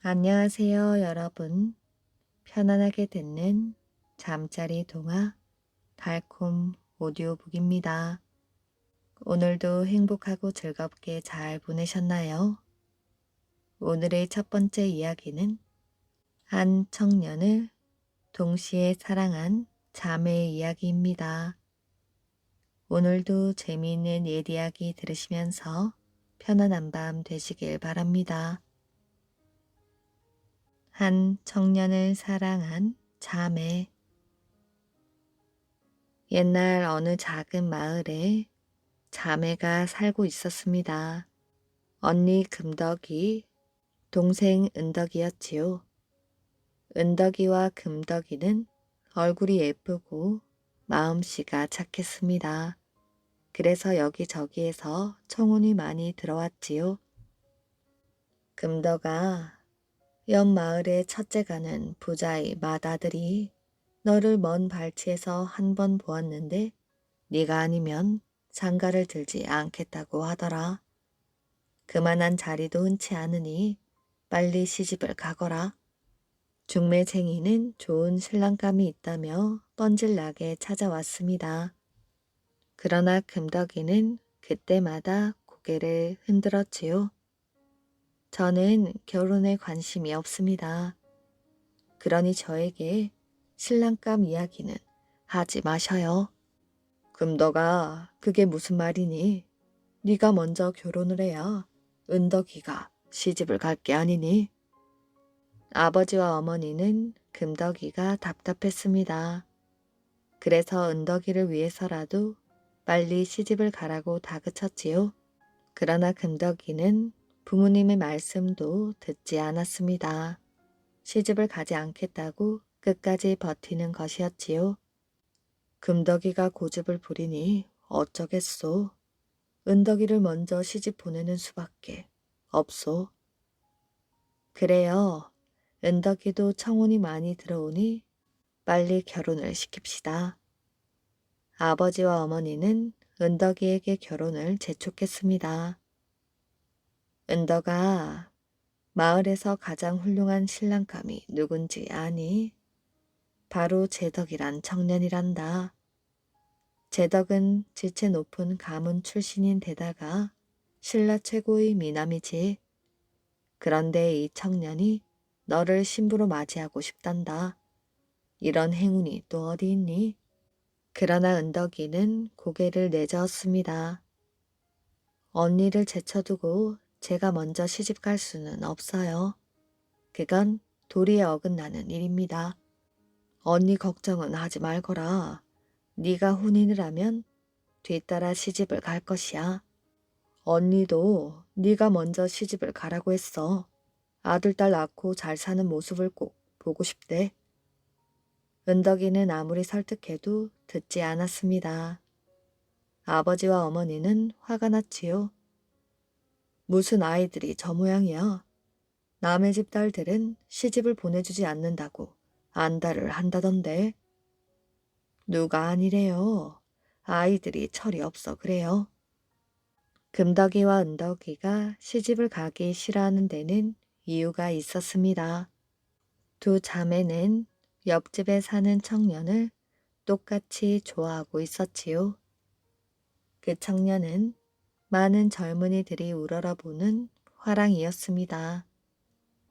안녕하세요, 여러분. 편안하게 듣는 잠자리 동화 달콤 오디오북입니다. 오늘도 행복하고 즐겁게 잘 보내셨나요? 오늘의 첫 번째 이야기는 한 청년을 동시에 사랑한 자매의 이야기입니다. 오늘도 재미있는 옛 이야기 들으시면서 편안한 밤 되시길 바랍니다. 한 청년을 사랑한 자매. 옛날 어느 작은 마을에 자매가 살고 있었습니다. 언니 금덕이, 동생 은덕이었지요. 은덕이와 금덕이는 얼굴이 예쁘고 마음씨가 착했습니다. 그래서 여기저기에서 청혼이 많이 들어왔지요. 금덕아, 옆 마을의 첫째가는 부자의 맏아들이 너를 먼 발치에서 한 번 보았는데 네가 아니면 장가를 들지 않겠다고 하더라. 그만한 자리도 흔치 않으니 빨리 시집을 가거라. 중매쟁이는 좋은 신랑감이 있다며 뻔질나게 찾아왔습니다. 그러나 금덕이는 그때마다 고개를 흔들었지요. 저는 결혼에 관심이 없습니다. 그러니 저에게 신랑감 이야기는 하지 마셔요. 금덕아, 그게 무슨 말이니? 네가 먼저 결혼을 해야 은덕이가 시집을 갈 게 아니니? 아버지와 어머니는 금덕이가 답답했습니다. 그래서 은덕이를 위해서라도 빨리 시집을 가라고 다그쳤지요. 그러나 금덕이는 부모님의 말씀도 듣지 않았습니다. 시집을 가지 않겠다고 끝까지 버티는 것이었지요. 금덕이가 고집을 부리니 어쩌겠소. 은덕이를 먼저 시집 보내는 수밖에 없소. 그래요. 은덕이도 청혼이 많이 들어오니 빨리 결혼을 시킵시다. 아버지와 어머니는 은덕이에게 결혼을 재촉했습니다. 은덕아, 마을에서 가장 훌륭한 신랑감이 누군지 아니? 바로 제덕이란 청년이란다. 제덕은 지체 높은 가문 출신인 데다가 신라 최고의 미남이지. 그런데 이 청년이 너를 신부로 맞이하고 싶단다. 이런 행운이 또 어디 있니? 그러나 은덕이는 고개를 내저었습니다. 언니를 제쳐두고 제가 먼저 시집 갈 수는 없어요. 그건 도리에 어긋나는 일입니다. 언니 걱정은 하지 말거라. 네가 혼인을 하면 뒤따라 시집을 갈 것이야. 언니도 네가 먼저 시집을 가라고 했어. 아들, 딸 낳고 잘 사는 모습을 꼭 보고 싶대. 은덕이는 아무리 설득해도 듣지 않았습니다. 아버지와 어머니는 화가 났지요. 무슨 아이들이 저 모양이야. 남의 집 딸들은 시집을 보내주지 않는다고 안달을 한다던데. 누가 아니래요. 아이들이 철이 없어 그래요. 금덕이와 은덕이가 시집을 가기 싫어하는 데는 이유가 있었습니다. 두 자매는 옆집에 사는 청년을 똑같이 좋아하고 있었지요. 그 청년은 많은 젊은이들이 우러러보는 화랑이었습니다.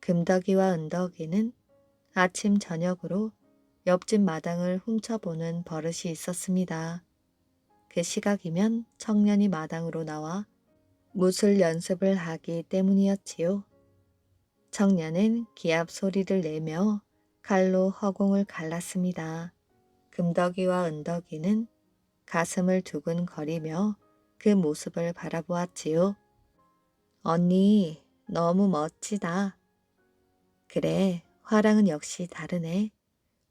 금덕이와 은덕이는 아침 저녁으로 옆집 마당을 훔쳐보는 버릇이 있었습니다. 그 시각이면 청년이 마당으로 나와 무술 연습을 하기 때문이었지요. 청년은 기합 소리를 내며 칼로 허공을 갈랐습니다. 금덕이와 은덕이는 가슴을 두근거리며 그 모습을 바라보았지요. 언니, 너무 멋지다. 그래, 화랑은 역시 다르네.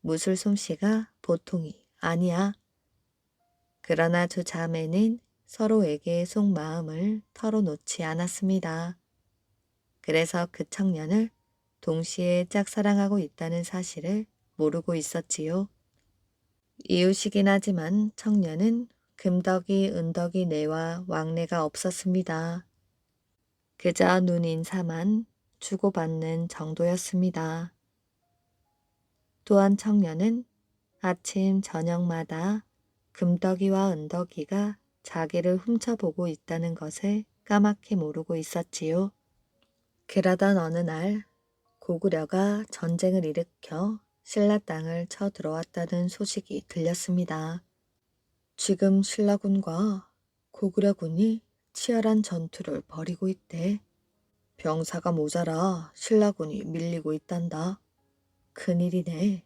무술 솜씨가 보통이 아니야. 그러나 두 자매는 서로에게 속마음을 털어놓지 않았습니다. 그래서 그 청년을 동시에 짝사랑하고 있다는 사실을 모르고 있었지요. 이유시긴 하지만 청년은 금덕이, 은덕이 내와 왕래가 없었습니다. 그저 눈인사만 주고받는 정도였습니다. 또한 청년은 아침 저녁마다 금덕이와 은덕이가 자기를 훔쳐보고 있다는 것을 까맣게 모르고 있었지요. 그러던 어느 날 고구려가 전쟁을 일으켜 신라 땅을 쳐들어왔다는 소식이 들렸습니다. 지금 신라군과 고구려군이 치열한 전투를 벌이고 있대. 병사가 모자라 신라군이 밀리고 있단다. 큰일이네.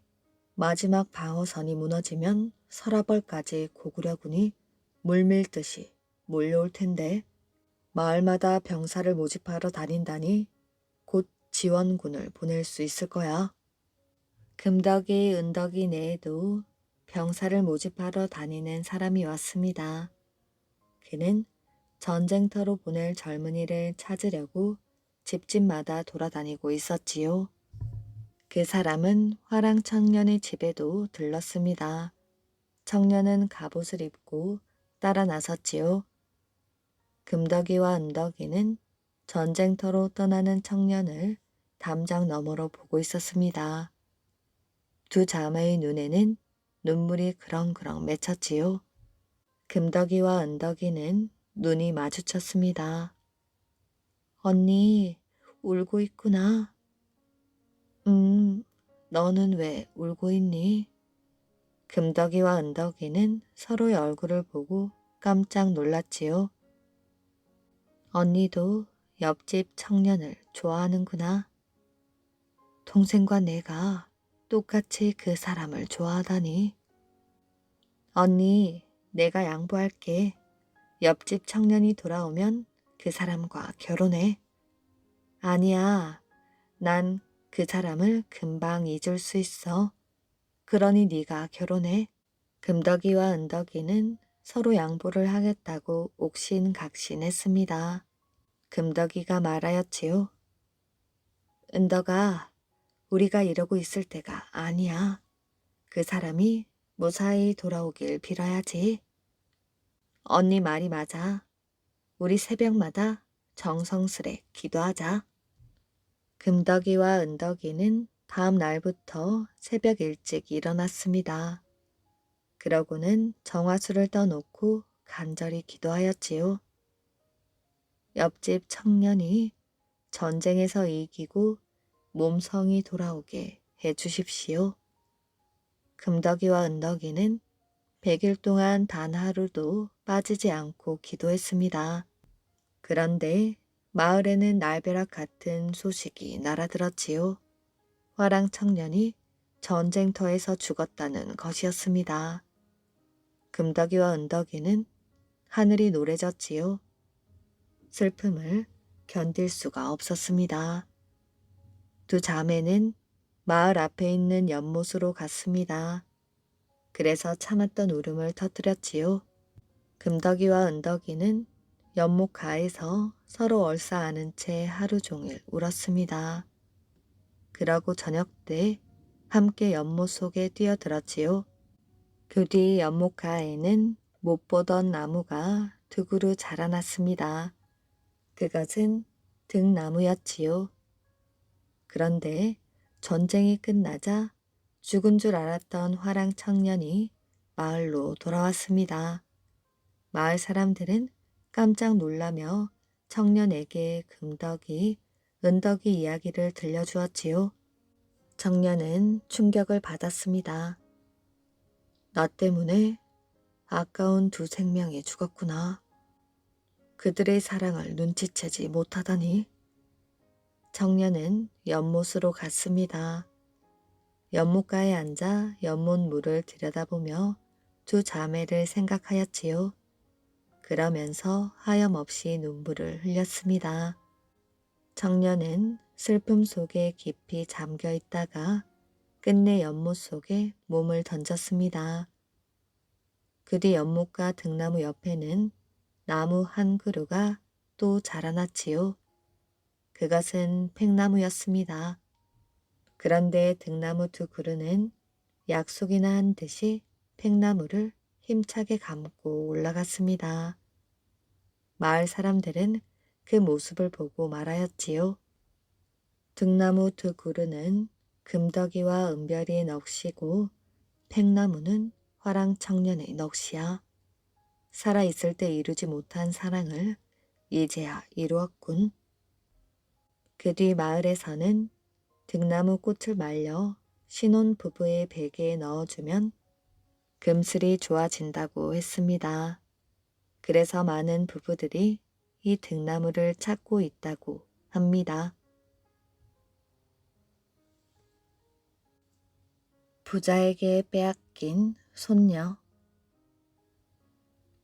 마지막 방어선이 무너지면 서라벌까지 고구려군이 물밀듯이 몰려올 텐데 마을마다 병사를 모집하러 다닌다니 곧 지원군을 보낼 수 있을 거야. 금덕이, 은덕이 내에도 병사를 모집하러 다니는 사람이 왔습니다. 그는 전쟁터로 보낼 젊은이를 찾으려고 집집마다 돌아다니고 있었지요. 그 사람은 화랑 청년의 집에도 들렀습니다. 청년은 갑옷을 입고 따라 나섰지요. 금덕이와 은덕이는 전쟁터로 떠나는 청년을 담장 너머로 보고 있었습니다. 두 자매의 눈에는 눈물이 그렁그렁 맺혔지요. 금덕이와 은덕이는 눈이 마주쳤습니다. 언니, 울고 있구나. 너는 왜 울고 있니? 금덕이와 은덕이는 서로의 얼굴을 보고 깜짝 놀랐지요. 언니도 옆집 청년을 좋아하는구나. 동생과 내가 똑같이 그 사람을 좋아하다니. 언니, 내가 양보할게. 옆집 청년이 돌아오면 그 사람과 결혼해. 아니야, 난 그 사람을 금방 잊을 수 있어. 그러니 네가 결혼해. 금덕이와 은덕이는 서로 양보를 하겠다고 옥신각신했습니다. 금덕이가 말하였지요. 은덕아, 우리가 이러고 있을 때가 아니야. 그 사람이 무사히 돌아오길 빌어야지. 언니 말이 맞아. 우리 새벽마다 정성스레 기도하자. 금덕이와 은덕이는 다음 날부터 새벽 일찍 일어났습니다. 그러고는 정화수를 떠놓고 간절히 기도하였지요. 옆집 청년이 전쟁에서 이기고 몸성이 돌아오게 해주십시오. 금덕이와 은덕이는 100일 동안 단 하루도 빠지지 않고 기도했습니다. 그런데 마을에는 날벼락 같은 소식이 날아들었지요. 화랑 청년이 전쟁터에서 죽었다는 것이었습니다. 금덕이와 은덕이는 하늘이 노래졌지요. 슬픔을 견딜 수가 없었습니다. 두 자매는 마을 앞에 있는 연못으로 갔습니다. 그래서 참았던 울음을 터뜨렸지요. 금덕이와 은덕이는 연못 가에서 서로 얼싸안은 채 하루 종일 울었습니다. 그러고 저녁 때 함께 연못 속에 뛰어들었지요. 그 뒤 연못 가에는 못 보던 나무가 두 그루 자라났습니다. 그것은 등나무였지요. 그런데 전쟁이 끝나자 죽은 줄 알았던 화랑 청년이 마을로 돌아왔습니다. 마을 사람들은 깜짝 놀라며 청년에게 금덕이, 은덕이 이야기를 들려주었지요. 청년은 충격을 받았습니다. 나 때문에 아까운 두 생명이 죽었구나. 그들의 사랑을 눈치채지 못하다니. 청년은 연못으로 갔습니다. 연못가에 앉아 연못 물을 들여다보며 두 자매를 생각하였지요. 그러면서 하염없이 눈물을 흘렸습니다. 청년은 슬픔 속에 깊이 잠겨 있다가 끝내 연못 속에 몸을 던졌습니다. 그 뒤 연못가 등나무 옆에는 나무 한 그루가 또 자라났지요. 그것은 팽나무였습니다. 그런데 등나무 두 그루는 약속이나 한 듯이 팽나무를 힘차게 감고 올라갔습니다. 마을 사람들은 그 모습을 보고 말하였지요. 등나무 두 그루는 금덕이와 은별이 넋이고 팽나무는 화랑청년의 넋이야. 살아있을 때 이루지 못한 사랑을 이제야 이루었군. 그 뒤 마을에서는 등나무 꽃을 말려 신혼 부부의 베개에 넣어주면 금슬이 좋아진다고 했습니다. 그래서 많은 부부들이 이 등나무를 찾고 있다고 합니다. 부자에게 빼앗긴 손녀.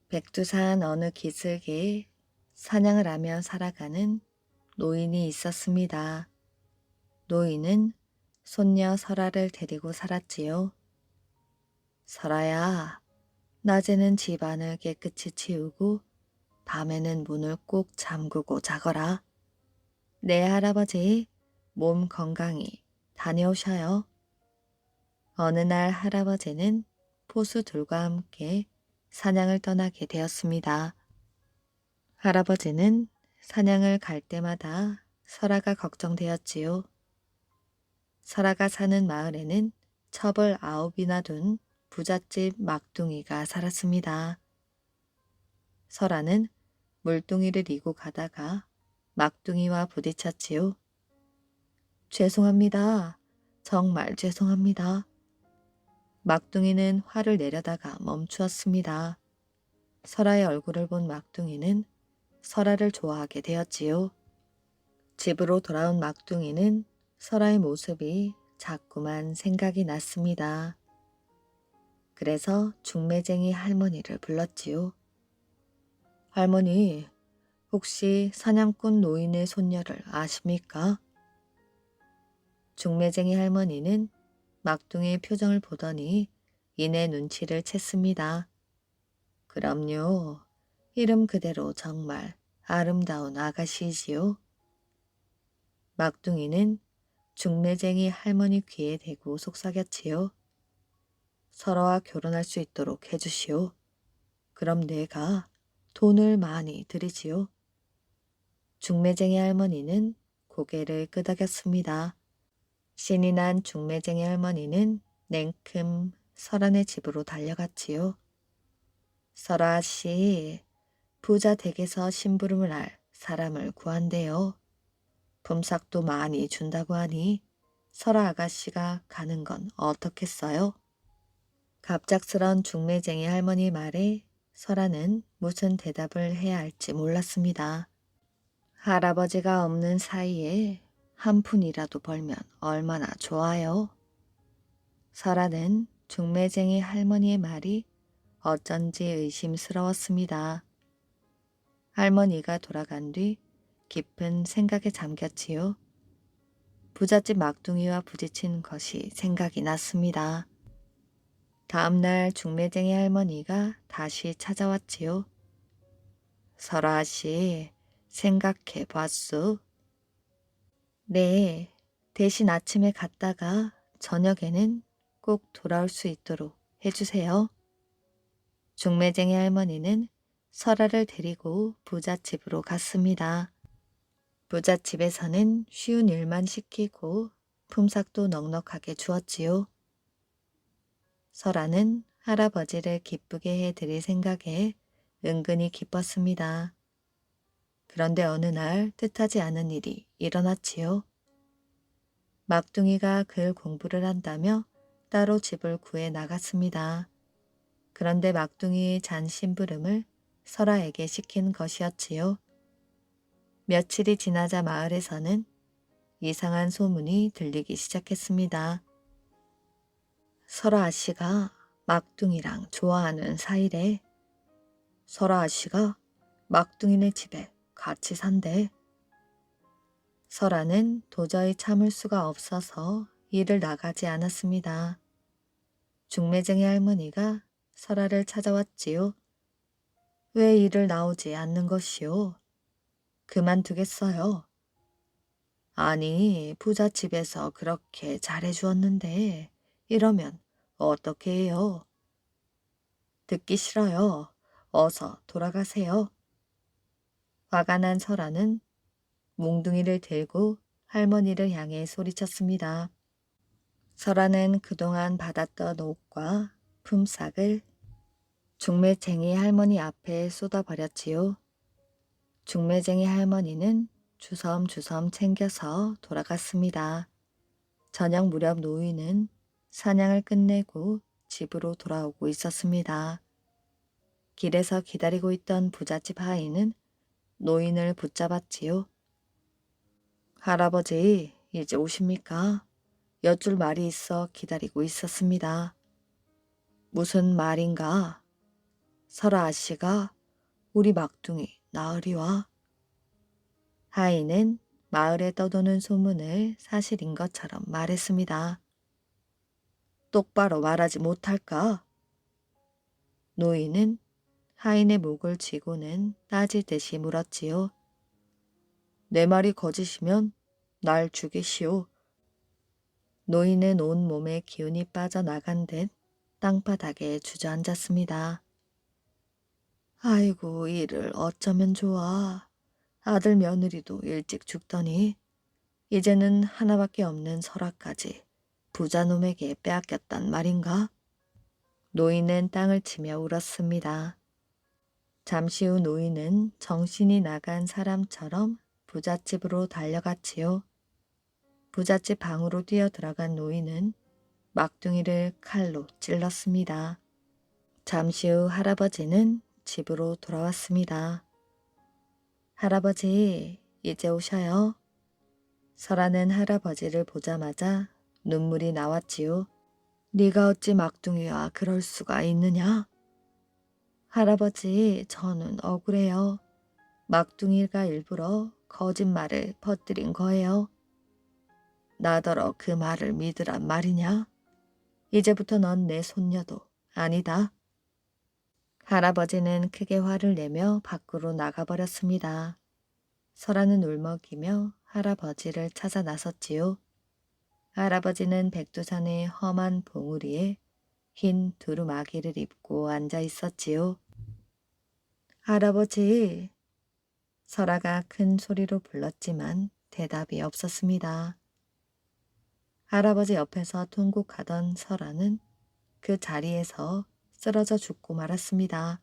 백두산 어느 기슭에 사냥을 하며 살아가는 노인이 있었습니다. 노인은 손녀 설아를 데리고 살았지요. 설아야, 낮에는 집안을 깨끗이 치우고 밤에는 문을 꼭 잠그고 자거라. 네, 할아버지, 몸 건강히 다녀오셔요. 어느 날 할아버지는 포수들과 함께 사냥을 떠나게 되었습니다. 할아버지는 사냥을 갈 때마다 설아가 걱정되었지요. 설아가 사는 마을에는 첩을 9이나 둔 부잣집 막둥이가 살았습니다. 설아는 물동이를 이고 가다가 막둥이와 부딪혔지요. 죄송합니다. 정말 죄송합니다. 막둥이는 화를 내려다가 멈추었습니다. 설아의 얼굴을 본 막둥이는 설아를 좋아하게 되었지요. 집으로 돌아온 막둥이는 설아의 모습이 자꾸만 생각이 났습니다. 그래서 중매쟁이 할머니를 불렀지요. 할머니, 혹시 사냥꾼 노인의 손녀를 아십니까? 중매쟁이 할머니는 막둥이의 표정을 보더니 이내 눈치를 챘습니다. 그럼요. 이름 그대로 정말 아름다운 아가씨이지요. 막둥이는 중매쟁이 할머니 귀에 대고 속삭였지요. 설아와 결혼할 수 있도록 해주시오. 그럼 내가 돈을 많이 드리지요. 중매쟁이 할머니는 고개를 끄덕였습니다. 신이 난 중매쟁이 할머니는 냉큼 설아네 집으로 달려갔지요. 설아 씨, 부자 댁에서 심부름을 할 사람을 구한대요. 품삯도 많이 준다고 하니 설아 아가씨가 가는 건 어떻겠어요? 갑작스런 중매쟁이 할머니 말에 설아는 무슨 대답을 해야 할지 몰랐습니다. 할아버지가 없는 사이에 한 푼이라도 벌면 얼마나 좋아요. 설아는 중매쟁이 할머니의 말이 어쩐지 의심스러웠습니다. 할머니가 돌아간 뒤 깊은 생각에 잠겼지요. 부잣집 막둥이와 부딪힌 것이 생각이 났습니다. 다음 날 중매쟁이 할머니가 다시 찾아왔지요. 설아 씨, 생각해 봤소? 네, 대신 아침에 갔다가 저녁에는 꼭 돌아올 수 있도록 해주세요. 중매쟁이 할머니는 설아를 데리고 부잣집으로 갔습니다. 부잣집에서는 쉬운 일만 시키고 품삯도 넉넉하게 주었지요. 설아는 할아버지를 기쁘게 해드릴 생각에 은근히 기뻤습니다. 그런데 어느 날 뜻하지 않은 일이 일어났지요. 막둥이가 글 공부를 한다며 따로 집을 구해 나갔습니다. 그런데 막둥이의 잔 심부름을 설아에게 시킨 것이었지요. 며칠이 지나자 마을에서는 이상한 소문이 들리기 시작했습니다. 설아 아씨가 막둥이랑 좋아하는 사이래. 설아 아씨가 막둥이네 집에 같이 산대. 설아는 도저히 참을 수가 없어서 일을 나가지 않았습니다. 중매쟁이 할머니가 설아를 찾아왔지요. 왜 일을 나오지 않는 것이오? 그만두겠어요. 아니, 부잣집에서 그렇게 잘해주었는데 이러면 어떻게 해요? 듣기 싫어요. 어서 돌아가세요. 화가 난 설아는 몽둥이를 들고 할머니를 향해 소리쳤습니다. 설아는 그동안 받았던 옷과 품삯을 중매쟁이 할머니 앞에 쏟아버렸지요. 중매쟁이 할머니는 주섬주섬 챙겨서 돌아갔습니다. 저녁 무렵 노인은 사냥을 끝내고 집으로 돌아오고 있었습니다. 길에서 기다리고 있던 부잣집 하인은 노인을 붙잡았지요. 할아버지, 이제 오십니까? 여쭐 말이 있어 기다리고 있었습니다. 무슨 말인가? 설아 아씨가 우리 막둥이 나으리와. 하인은 마을에 떠도는 소문을 사실인 것처럼 말했습니다. 똑바로 말하지 못할까? 노인은 하인의 목을 쥐고는 따지듯이 물었지요. 내 말이 거짓이면 날 죽이시오. 노인은 온몸에 기운이 빠져나간 듯 땅바닥에 주저앉았습니다. 아이고, 이를 어쩌면 좋아. 아들 며느리도 일찍 죽더니 이제는 하나밖에 없는 설아까지 부자놈에게 빼앗겼단 말인가? 노인은 땅을 치며 울었습니다. 잠시 후 노인은 정신이 나간 사람처럼 부잣집으로 달려갔지요. 부잣집 방으로 뛰어들어간 노인은 막둥이를 칼로 찔렀습니다. 잠시 후 할아버지는 집으로 돌아왔습니다. 할아버지, 이제 오셔요. 설아는 할아버지를 보자마자 눈물이 나왔지요. 네가 어찌 막둥이와 그럴 수가 있느냐? 할아버지, 저는 억울해요. 막둥이가 일부러 거짓말을 퍼뜨린 거예요. 나더러 그 말을 믿으란 말이냐? 이제부터 넌 내 손녀도 아니다. 할아버지는 크게 화를 내며 밖으로 나가버렸습니다. 설아는 울먹이며 할아버지를 찾아 나섰지요. 할아버지는 백두산의 험한 봉우리에 흰 두루마기를 입고 앉아 있었지요. 할아버지, 설아가 큰 소리로 불렀지만 대답이 없었습니다. 할아버지 옆에서 통곡하던 설아는 그 자리에서 쓰러져 죽고 말았습니다.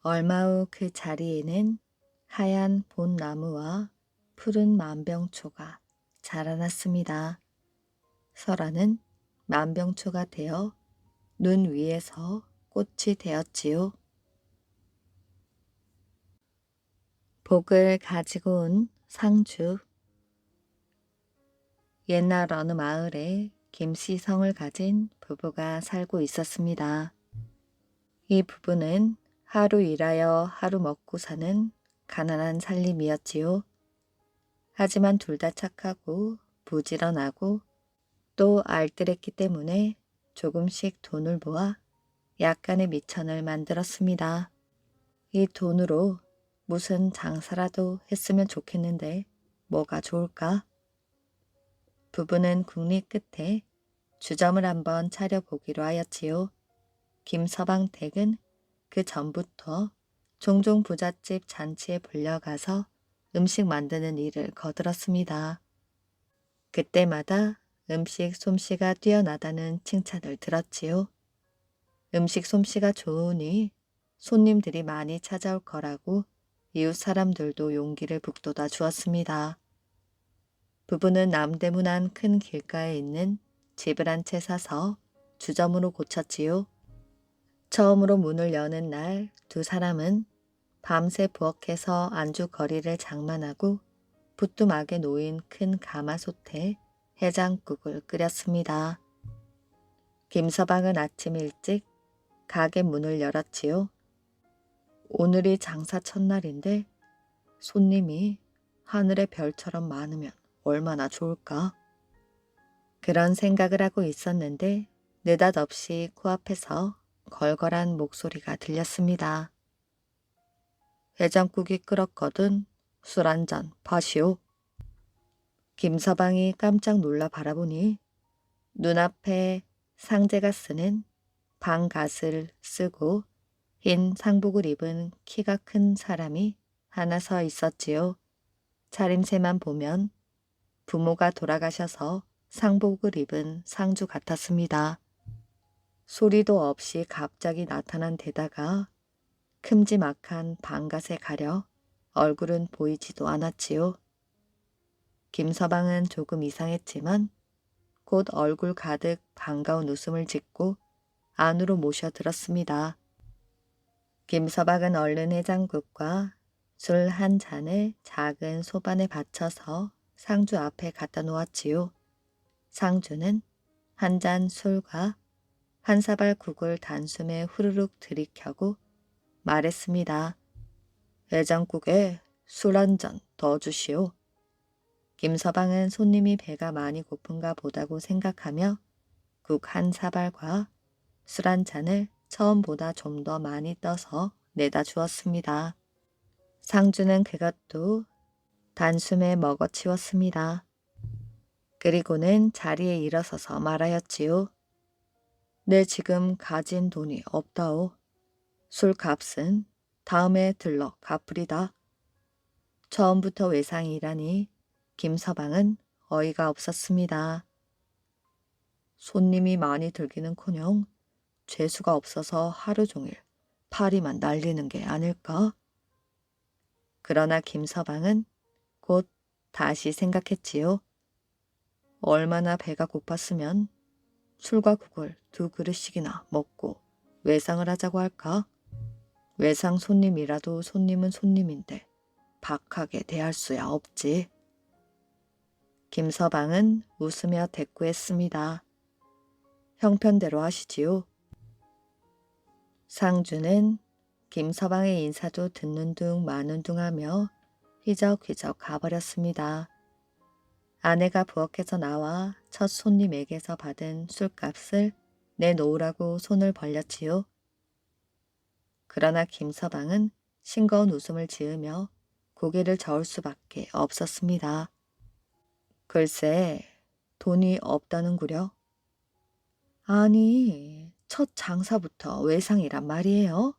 얼마 후 그 자리에는 하얀 봇나무와 푸른 만병초가 자라났습니다. 설아는 만병초가 되어 눈 위에서 꽃이 되었지요. 복을 가지고 온 상주. 옛날 어느 마을에 김씨성을 가진 부부가 살고 있었습니다. 이 부부는 하루 일하여 하루 먹고 사는 가난한 살림이었지요. 하지만 둘 다 착하고 부지런하고 또 알뜰했기 때문에 조금씩 돈을 모아 약간의 미천을 만들었습니다. 이 돈으로 무슨 장사라도 했으면 좋겠는데 뭐가 좋을까? 부부는 국리 끝에 주점을 한번 차려보기로 하였지요. 김서방댁은 그 전부터 종종 부잣집 잔치에 불려가서 음식 만드는 일을 거들었습니다. 그때마다 음식 솜씨가 뛰어나다는 칭찬을 들었지요. 음식 솜씨가 좋으니 손님들이 많이 찾아올 거라고 이웃 사람들도 용기를 북돋아 주었습니다. 부부는 남대문 안 큰 길가에 있는 집을 한 채 사서 주점으로 고쳤지요. 처음으로 문을 여는 날 두 사람은 밤새 부엌에서 안주거리를 장만하고 부뚜막에 놓인 큰 가마솥에 해장국을 끓였습니다. 김서방은 아침 일찍 가게 문을 열었지요. 오늘이 장사 첫날인데 손님이 하늘의 별처럼 많으면 얼마나 좋을까? 그런 생각을 하고 있었는데 느닷없이 코앞에서 걸걸한 목소리가 들렸습니다. 해장국이 끓었거든 술 한 잔 파시오. 김서방이 깜짝 놀라 바라보니 눈앞에 상제가 쓰는 방갓을 쓰고 흰 상복을 입은 키가 큰 사람이 하나 서 있었지요. 차림새만 보면 부모가 돌아가셔서 상복을 입은 상주 같았습니다. 소리도 없이 갑자기 나타난 데다가 큼지막한 방갓에 가려 얼굴은 보이지도 않았지요. 김서방은 조금 이상했지만 곧 얼굴 가득 반가운 웃음을 짓고 안으로 모셔들었습니다. 김서방은 얼른 해장국과 술 한 잔을 작은 소반에 받쳐서 상주 앞에 갖다 놓았지요. 상주는 한 잔 술과 한 사발 국을 단숨에 후루룩 들이켜고 말했습니다. 해장국에 술 한 잔 더 주시오. 김서방은 손님이 배가 많이 고픈가 보다고 생각하며 국 한 사발과 술 한 잔을 처음보다 좀 더 많이 떠서 내다 주었습니다. 상주는 그것도 단숨에 먹어치웠습니다. 그리고는 자리에 일어서서 말하였지요. 내 지금 가진 돈이 없다오. 술값은 다음에 들러 갚으리다. 처음부터 외상이라니 김서방은 어이가 없었습니다. 손님이 많이 들기는커녕 재수가 없어서 하루 종일 파리만 날리는 게 아닐까? 그러나 김서방은 곧 다시 생각했지요. 얼마나 배가 고팠으면 술과 국을 2그릇씩이나 먹고 외상을 하자고 할까? 외상 손님이라도 손님은 손님인데 박하게 대할 수야 없지. 김서방은 웃으며 대꾸했습니다. 형편대로 하시지요. 상주는 김서방의 인사도 듣는 둥 마는 둥 하며 휘적휘적 가버렸습니다. 아내가 부엌에서 나와 첫 손님에게서 받은 술값을 내놓으라고 손을 벌렸지요. 그러나 김서방은 싱거운 웃음을 지으며 고개를 저을 수밖에 없었습니다. 글쎄, 돈이 없다는구려. 아니, 첫 장사부터 외상이란 말이에요.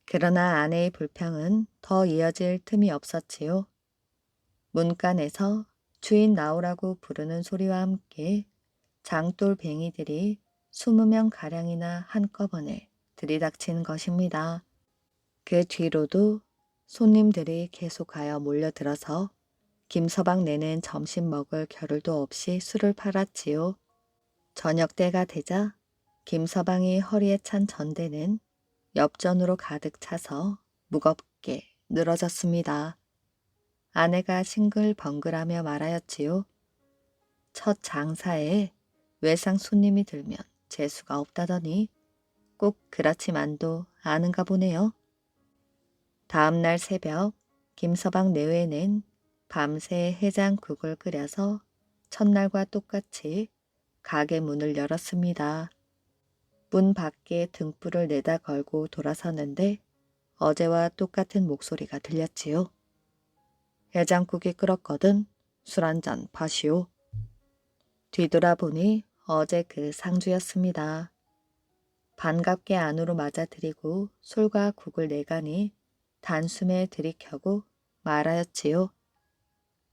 그러나 아내의 불평은 더 이어질 틈이 없었지요. 문간에서 주인 나오라고 부르는 소리와 함께 장돌뱅이들이 20명가량이나 한꺼번에 들이닥치는 것입니다. 그 뒤로도 손님들이 계속하여 몰려들어서 김서방 내는 점심 먹을 겨를도 없이 술을 팔았지요. 저녁 때가 되자 김서방이 허리에 찬 전대는 엽전으로 가득 차서 무겁게 늘어졌습니다. 아내가 싱글벙글하며 말하였지요. 첫 장사에 외상 손님이 들면 재수가 없다더니 꼭 그렇지만도 아는가 보네요. 다음날 새벽 김서방 내외는 밤새 해장국을 끓여서 첫날과 똑같이 가게 문을 열었습니다. 문 밖에 등불을 내다 걸고 돌아섰는데 어제와 똑같은 목소리가 들렸지요. 해장국이 끓었거든 술 한 잔 파시오. 뒤돌아보니 어제 그 상주였습니다. 반갑게 안으로 맞아들이고 술과 국을 내가니 단숨에 들이켜고 말하였지요.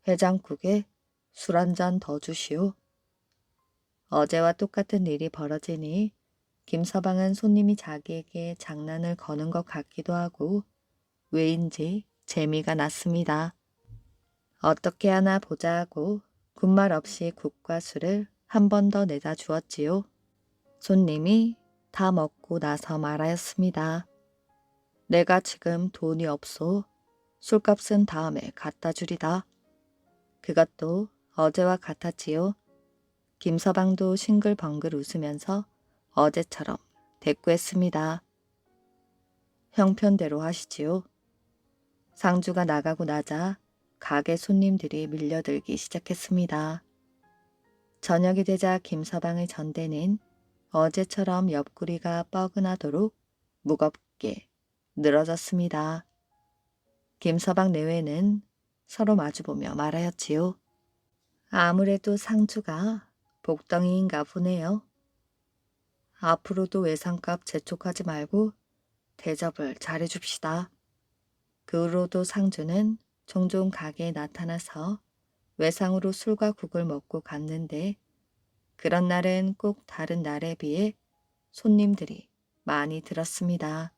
해장국에 술 한 잔 더 주시오. 어제와 똑같은 일이 벌어지니 김서방은 손님이 자기에게 장난을 거는 것 같기도 하고 왜인지 재미가 났습니다. 어떻게 하나 보자 하고 군말 없이 국과 술을 한 번 더 내다 주었지요. 손님이 다 먹고 나서 말하였습니다. 내가 지금 돈이 없소. 술값은 다음에 갖다 주리다. 그것도 어제와 같았지요. 김서방도 싱글벙글 웃으면서 어제처럼 대꾸했습니다. 형편대로 하시지요. 상주가 나가고 나자 가게 손님들이 밀려들기 시작했습니다. 저녁이 되자 김서방의 전대는 어제처럼 옆구리가 뻐근하도록 무겁게 늘어졌습니다. 김서방 내외는 서로 마주보며 말하였지요. 아무래도 상주가 복덩이인가 보네요. 앞으로도 외상값 재촉하지 말고 대접을 잘해줍시다. 그 후로도 상주는 종종 가게에 나타나서 외상으로 술과 국을 먹고 갔는데 그런 날은 꼭 다른 날에 비해 손님들이 많이 들었습니다.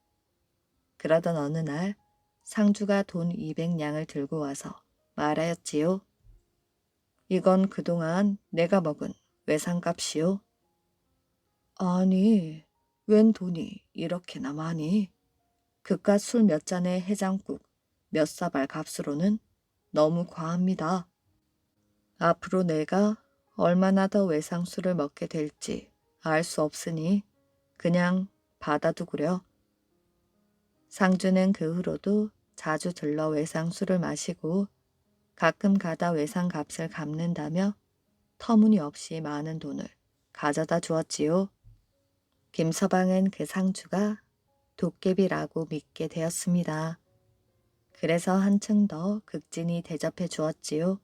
그러던 어느 날 상주가 돈 200냥을 들고 와서 말하였지요. 이건 그동안 내가 먹은 외상값이요. 아니, 웬 돈이 이렇게나 많이? 그깟 술 몇 잔에 해장국 몇 사발 값으로는 너무 과합니다. 앞으로 내가 얼마나 더 외상술을 먹게 될지 알 수 없으니 그냥 받아두구려. 상주는 그 후로도 자주 들러 외상술을 마시고 가끔 가다 외상값을 갚는다며 터무니없이 많은 돈을 가져다 주었지요. 김서방은 그 상주가 도깨비라고 믿게 되었습니다. 그래서 한층 더 극진히 대접해 주었지요.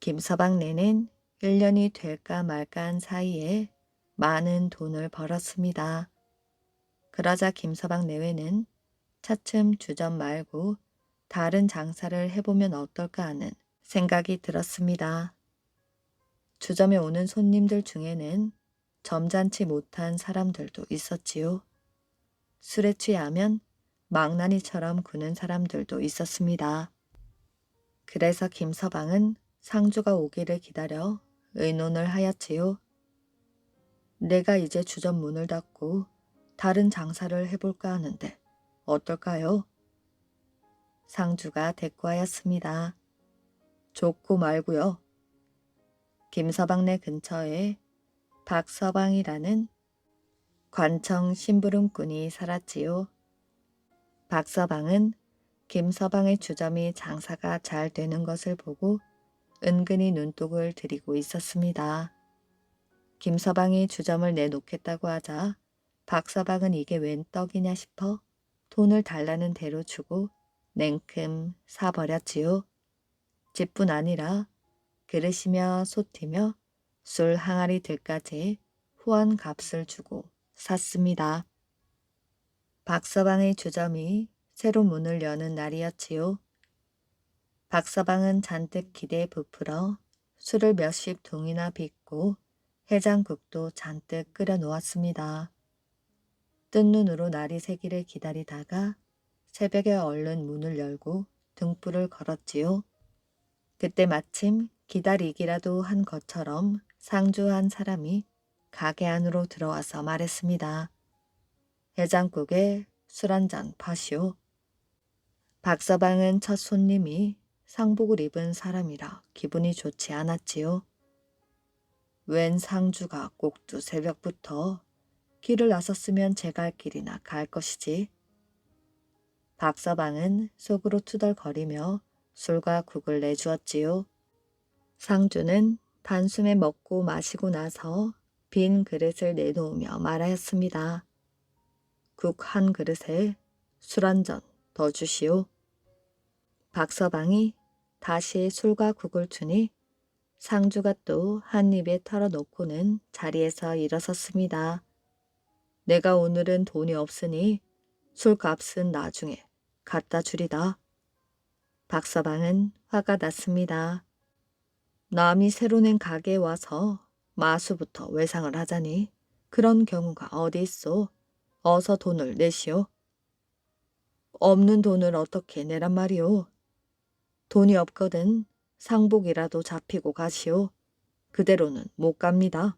김서방네는 1년이 될까 말까 한 사이에 많은 돈을 벌었습니다. 그러자 김서방 내외는 차츰 주점 말고 다른 장사를 해보면 어떨까 하는 생각이 들었습니다. 주점에 오는 손님들 중에는 점잖지 못한 사람들도 있었지요. 술에 취하면 망나니처럼 구는 사람들도 있었습니다. 그래서 김서방은 상주가 오기를 기다려 의논을 하였지요. 내가 이제 주점 문을 닫고 다른 장사를 해볼까 하는데 어떨까요? 상주가 대꾸하였습니다. 좋고 말고요. 김서방네 근처에 박서방이라는 관청 심부름꾼이 살았지요. 박서방은 김서방의 주점이 장사가 잘 되는 것을 보고 은근히 눈독을 들이고 있었습니다. 김서방이 주점을 내놓겠다고 하자 박서방은 이게 웬 떡이냐 싶어 돈을 달라는 대로 주고 냉큼 사버렸지요. 집뿐 아니라 그릇이며 솥이며 술 항아리 들까지 후한 값을 주고 샀습니다. 박서방의 주점이 새로 문을 여는 날이었지요. 박서방은 잔뜩 기대에 부풀어 술을 몇십 동이나 빚고 해장국도 잔뜩 끓여 놓았습니다. 뜬 눈으로 날이 새기를 기다리다가 새벽에 얼른 문을 열고 등불을 걸었지요. 그때 마침 기다리기라도 한 것처럼 상주 한 사람이 가게 안으로 들어와서 말했습니다. 해장국에 술 한 잔 파시오. 박서방은 첫 손님이 상복을 입은 사람이라 기분이 좋지 않았지요. 웬 상주가 꼭두 새벽부터 길을 나섰으면 제 갈 길이나 갈 것이지. 박서방은 속으로 투덜거리며 술과 국을 내주었지요. 상주는 단숨에 먹고 마시고 나서 빈 그릇을 내놓으며 말하였습니다. 국 한 그릇에 술 한 잔 더 주시오. 박서방이 다시 술과 국을 주니 상주가 또 한 입에 털어놓고는 자리에서 일어섰습니다. 내가 오늘은 돈이 없으니 술값은 나중에 갖다 주리다. 박서방은 화가 났습니다. 남이 새로 낸 가게에 와서 마수부터 외상을 하자니 그런 경우가 어디 있어. 어서 돈을 내시오. 없는 돈을 어떻게 내란 말이오. 돈이 없거든 상복이라도 잡히고 가시오. 그대로는 못 갑니다.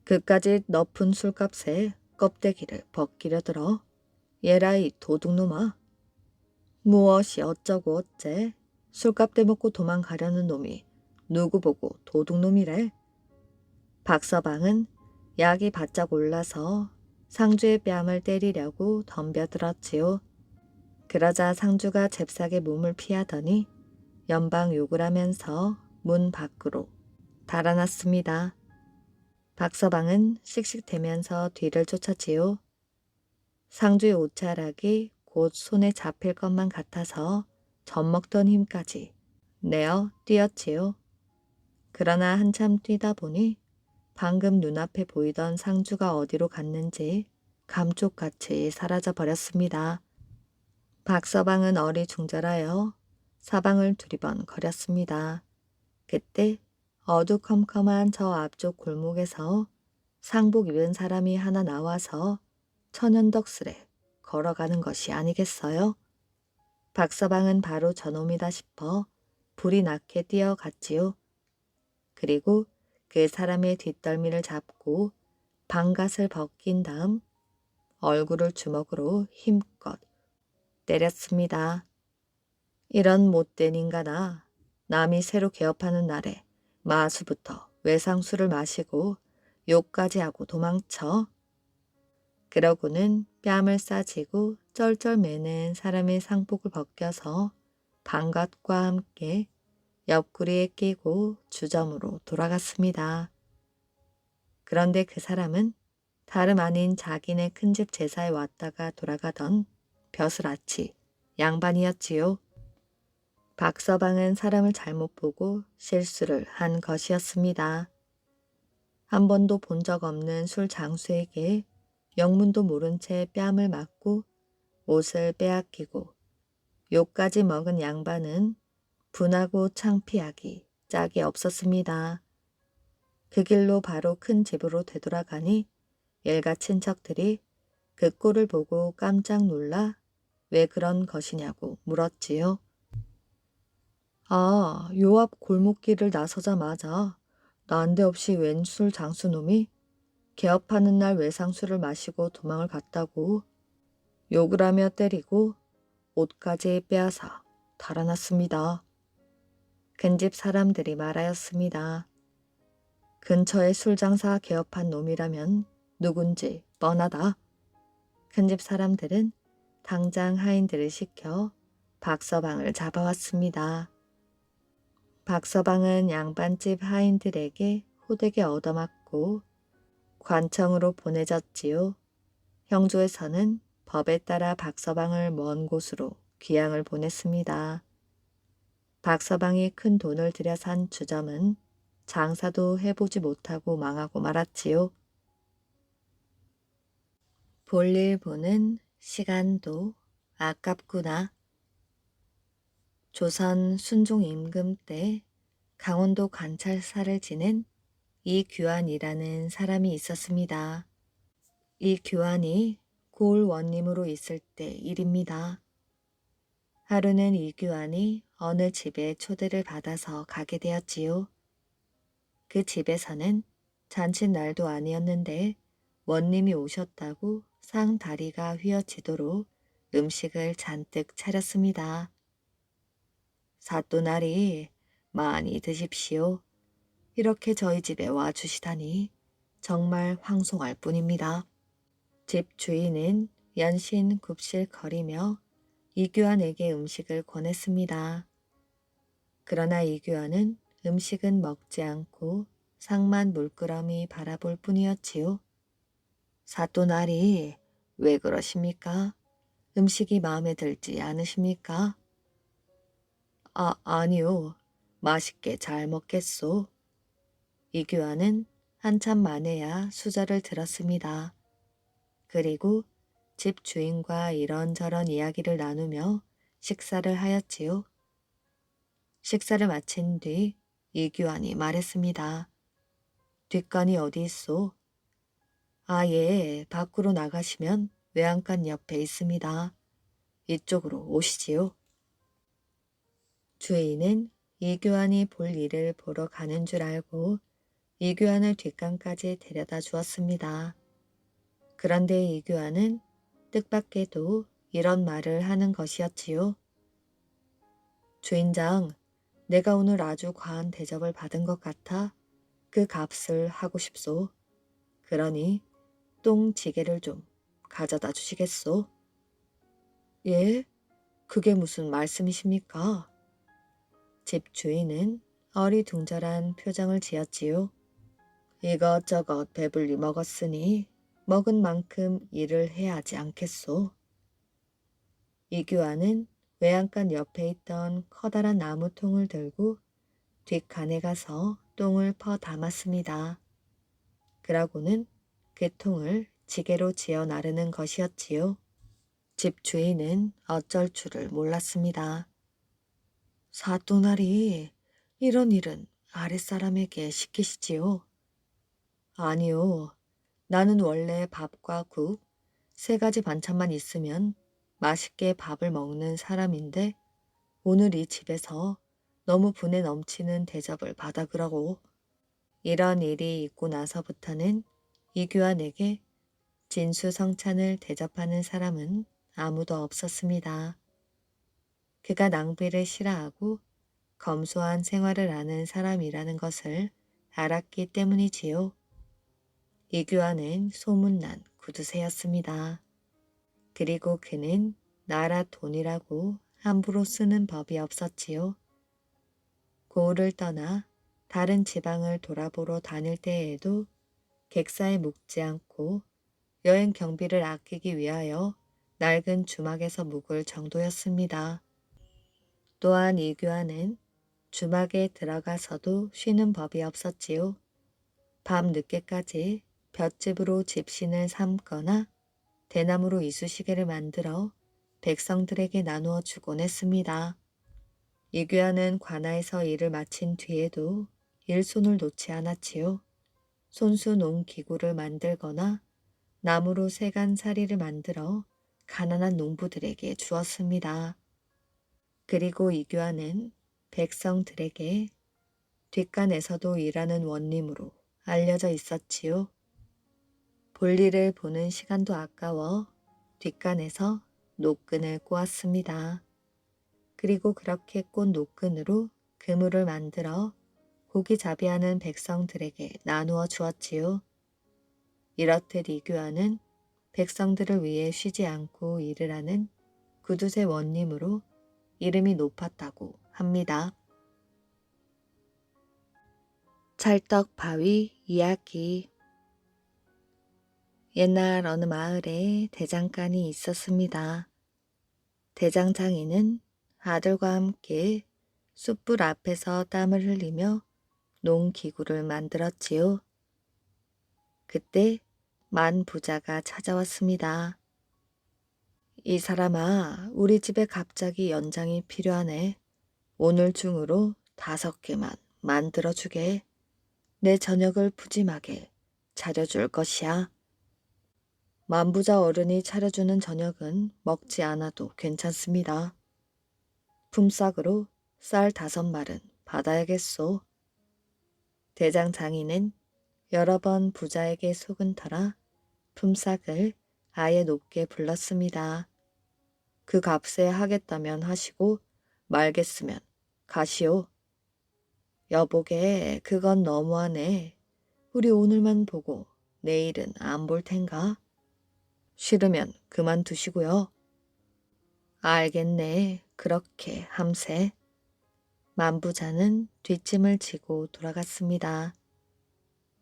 그까짓 너푼 술값에 껍데기를 벗기려 들어. 예라이 도둑놈아. 무엇이 어쩌고 어째 술값 떼먹고 도망가려는 놈이 누구 보고 도둑놈이래. 박서방은 약이 바짝 올라서 상주의 뺨을 때리려고 덤벼들었지요. 그러자 상주가 잽싸게 몸을 피하더니 연방 욕을 하면서 문 밖으로 달아났습니다. 박서방은 씩씩대면서 뒤를 쫓았지요. 상주의 옷자락이 곧 손에 잡힐 것만 같아서 젖먹던 힘까지 내어 뛰었지요. 그러나 한참 뛰다 보니 방금 눈앞에 보이던 상주가 어디로 갔는지 감쪽같이 사라져 버렸습니다. 박서방은 어리중절하여 사방을 두리번 거렸습니다. 그때 어두컴컴한 저 앞쪽 골목에서 상복 입은 사람이 하나 나와서 천연덕스레 걸어가는 것이 아니겠어요? 박서방은 바로 저놈이다 싶어 불이 나게 뛰어갔지요. 그리고 그 사람의 뒷덜미를 잡고 방갓을 벗긴 다음 얼굴을 주먹으로 힘껏 때렸습니다. 이런 못된 인간아, 남이 새로 개업하는 날에 마수부터 외상술을 마시고 욕까지 하고 도망쳐. 그러고는 뺨을 싸지고 쩔쩔매는 사람의 상복을 벗겨서 방갓과 함께 옆구리에 끼고 주점으로 돌아갔습니다. 그런데 그 사람은 다름 아닌 자기네 큰집 제사에 왔다가 돌아가던 벼슬아치 양반이었지요. 박서방은 사람을 잘못 보고 실수를 한 것이었습니다. 한 번도 본 적 없는 술 장수에게 영문도 모른 채 뺨을 맞고 옷을 빼앗기고 욕까지 먹은 양반은 분하고 창피하기 짝이 없었습니다. 그 길로 바로 큰 집으로 되돌아가니 일가 친척들이 그 꼴을 보고 깜짝 놀라 왜 그런 것이냐고 물었지요. 아, 요 앞 골목길을 나서자마자 난데없이 웬 술 장수놈이 개업하는 날 외상술을 마시고 도망을 갔다고 욕을 하며 때리고 옷까지 빼앗아 달아났습니다. 근집 사람들이 말하였습니다. 근처에 술장사 개업한 놈이라면 누군지 뻔하다. 큰집 사람들은 당장 하인들을 시켜 박서방을 잡아왔습니다. 박서방은 양반집 하인들에게 호되게 얻어맞고 관청으로 보내졌지요. 형조에서는 법에 따라 박서방을 먼 곳으로 귀양을 보냈습니다. 박서방이 큰 돈을 들여 산 주점은 장사도 해보지 못하고 망하고 말았지요. 볼일 보는 시간도 아깝구나. 조선 순종 임금 때 강원도 관찰사를 지낸 이규환이라는 사람이 있었습니다. 이규환이 고을 원님으로 있을 때 일입니다. 하루는 이규환이 어느 집에 초대를 받아서 가게 되었지요. 그 집에서는 잔칫날도 아니었는데 원님이 오셨다고 상 다리가 휘어지도록 음식을 잔뜩 차렸습니다. 사또나리 많이 드십시오. 이렇게 저희 집에 와주시다니 정말 황송할 뿐입니다. 집 주인은 연신 굽실거리며 이규환에게 음식을 권했습니다. 그러나 이규환은 음식은 먹지 않고 상만 물끄러미 바라볼 뿐이었지요. 사또나리 왜 그러십니까? 음식이 마음에 들지 않으십니까? 아니요. 맛있게 잘 먹겠소. 이규환은 한참 만에야 수저를 들었습니다. 그리고 집 주인과 이런저런 이야기를 나누며 식사를 하였지요. 식사를 마친 뒤 이규환이 말했습니다. 뒷간이 어디 있소? 예, 밖으로 나가시면 외양간 옆에 있습니다. 이쪽으로 오시지요. 주인은 이규환이 볼 일을 보러 가는 줄 알고 이규환을 뒷간까지 데려다 주었습니다. 그런데 이규환은 뜻밖에도 이런 말을 하는 것이었지요. 주인장, 내가 오늘 아주 과한 대접을 받은 것 같아 그 값을 하고 싶소. 그러니 똥지게를 좀 가져다 주시겠소? 예? 그게 무슨 말씀이십니까? 집 주인은 어리둥절한 표정을 지었지요. 이것저것 배불리 먹었으니 먹은 만큼 일을 해야 하지 않겠소? 이규환은 외양간 옆에 있던 커다란 나무통을 들고 뒷간에 가서 똥을 퍼 담았습니다. 그러고는 그 통을 지게로 지어 나르는 것이었지요. 집 주인은 어쩔 줄을 몰랐습니다. 사또나리, 이런 일은 아랫사람에게 시키시지요? 아니요. 나는 원래 밥과 국, 세 가지 반찬만 있으면 맛있게 밥을 먹는 사람인데 오늘 이 집에서 너무 분에 넘치는 대접을 받아 그러고 이런 일이 있고 나서부터는 이규환에게 진수성찬을 대접하는 사람은 아무도 없었습니다. 그가 낭비를 싫어하고 검소한 생활을 하는 사람이라는 것을 알았기 때문이지요. 이규환은 소문난 구두쇠였습니다. 그리고 그는 나라 돈이라고 함부로 쓰는 법이 없었지요. 고을을 떠나 다른 지방을 돌아보러 다닐 때에도 객사에 묵지 않고 여행 경비를 아끼기 위하여 낡은 주막에서 묵을 정도였습니다. 또한 이규환은 주막에 들어가서도 쉬는 법이 없었지요. 밤 늦게까지 볏짚으로 집신을 삶거나 대나무로 이쑤시개를 만들어 백성들에게 나누어 주곤 했습니다. 이규환은 관아에서 일을 마친 뒤에도 일손을 놓지 않았지요. 손수 농기구를 만들거나 나무로 세간살이를 만들어 가난한 농부들에게 주었습니다. 그리고 이규환은 백성들에게 뒷간에서도 일하는 원림으로 알려져 있었지요. 볼일을 보는 시간도 아까워 뒷간에서 노끈을 꼬았습니다. 그리고 그렇게 꼰 노끈으로 그물을 만들어 고기잡이하는 백성들에게 나누어 주었지요. 이렇듯 이규환은 백성들을 위해 쉬지 않고 일을 하는 구두쇠 원님으로 이름이 높았다고 합니다. 찰떡바위 이야기. 옛날 어느 마을에 대장간이 있었습니다. 대장장이는 아들과 함께 숯불 앞에서 땀을 흘리며 농기구를 만들었지요. 그때 만 부자가 찾아왔습니다. 이 사람아, 우리 집에 갑자기 연장이 필요하네. 오늘 중으로 5개만 만들어주게. 내 저녁을 푸짐하게 차려줄 것이야. 만부자 어른이 차려주는 저녁은 먹지 않아도 괜찮습니다. 품삯으로 쌀 5말은 받아야겠소. 대장 장인은 여러 번 부자에게 속은 터라 품삯을 아예 높게 불렀습니다. 그 값에 하겠다면 하시고 말겠으면 가시오. 여보게, 그건 너무하네. 우리 오늘만 보고 내일은 안 볼 텐가? 싫으면 그만두시고요. 알겠네. 그렇게 함세. 만부자는 뒷짐을 지고 돌아갔습니다.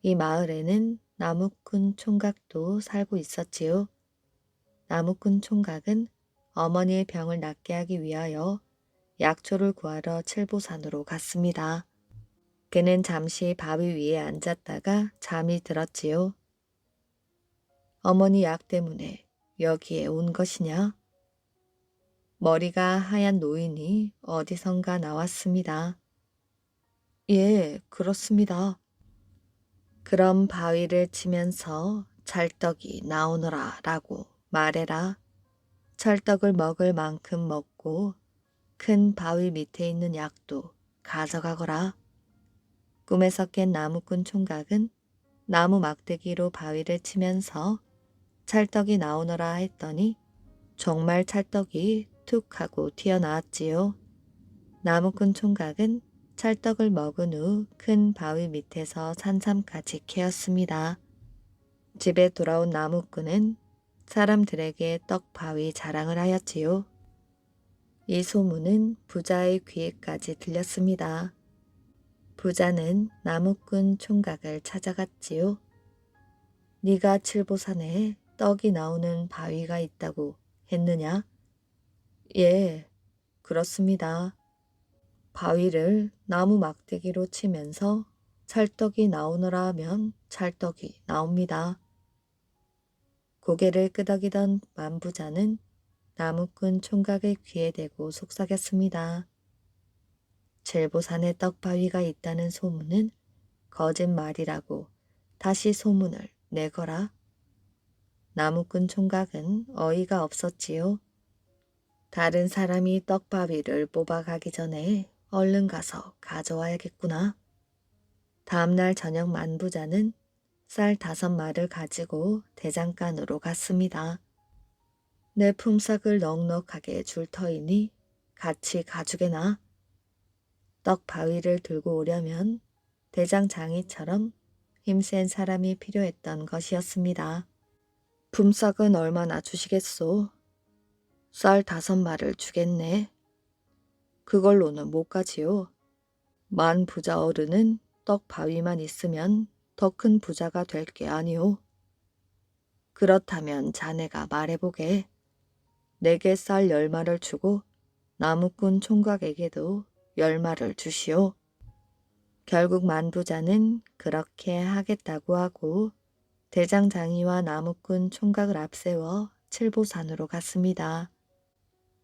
이 마을에는 나무꾼 총각도 살고 있었지요. 나무꾼 총각은 어머니의 병을 낫게 하기 위하여 약초를 구하러 칠보산으로 갔습니다. 그는 잠시 바위 위에 앉았다가 잠이 들었지요. 어머니 약 때문에 여기에 온 것이냐? 머리가 하얀 노인이 어디선가 나왔습니다. 예, 그렇습니다. 그럼 바위를 치면서 찰떡이 나오너라 라고 말해라. 찰떡을 먹을 만큼 먹고 큰 바위 밑에 있는 약도 가져가거라. 꿈에서 깬 나무꾼 총각은 나무 막대기로 바위를 치면서 찰떡이 나오너라 했더니 정말 찰떡이 툭 하고 튀어나왔지요. 나무꾼 총각은 찰떡을 먹은 후 큰 바위 밑에서 산삼까지 캐었습니다. 집에 돌아온 나무꾼은 사람들에게 떡바위 자랑을 하였지요. 이 소문은 부자의 귀에까지 들렸습니다. 부자는 나무꾼 총각을 찾아갔지요. 네가 칠보산에 떡이 나오는 바위가 있다고 했느냐? 예, 그렇습니다. 바위를 나무 막대기로 치면서 찰떡이 나오너라 하면 찰떡이 나옵니다. 고개를 끄덕이던 만부자는 나무꾼 총각의 귀에 대고 속삭였습니다. 칠보산에 떡바위가 있다는 소문은 거짓말이라고 다시 소문을 내거라. 나무꾼 총각은 어이가 없었지요. 다른 사람이 떡바위를 뽑아가기 전에 얼른 가서 가져와야겠구나. 다음날 저녁 만부자는 쌀 5마를 가지고 대장간으로 갔습니다. 내 품삯을 넉넉하게 줄 터이니 같이 가주게나. 떡바위를 들고 오려면 대장장이처럼 힘센 사람이 필요했던 것이었습니다. 품삯은 얼마나 주시겠소? 쌀 5마를 주겠네. 그걸로는 못 가지요. 만부자 어른은 떡바위만 있으면 더 큰 부자가 될 게 아니오. 그렇다면 자네가 말해보게. 내게 쌀 10마를 주고 나무꾼 총각에게도 10마를 주시오. 결국 만부자는 그렇게 하겠다고 하고 대장장이와 나무꾼 총각을 앞세워 칠보산으로 갔습니다.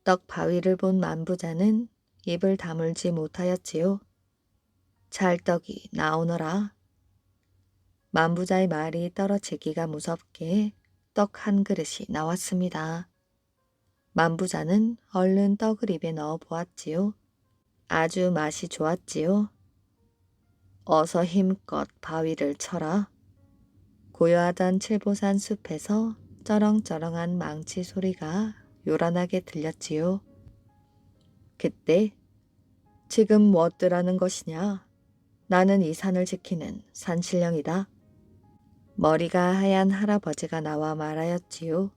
떡바위를 본 만부자는 입을 다물지 못하였지요. 찰떡이 나오너라. 만부자의 말이 떨어지기가 무섭게 떡 한 그릇이 나왔습니다. 만부자는 얼른 떡을 입에 넣어 보았지요. 아주 맛이 좋았지요. 어서 힘껏 바위를 쳐라. 고요하던 칠보산 숲에서 쩌렁쩌렁한 망치 소리가 요란하게 들렸지요. 그때 지금 뭣들하는 것이냐? 나는 이 산을 지키는 산신령이다. 머리가 하얀 할아버지가 나와 말하였지요.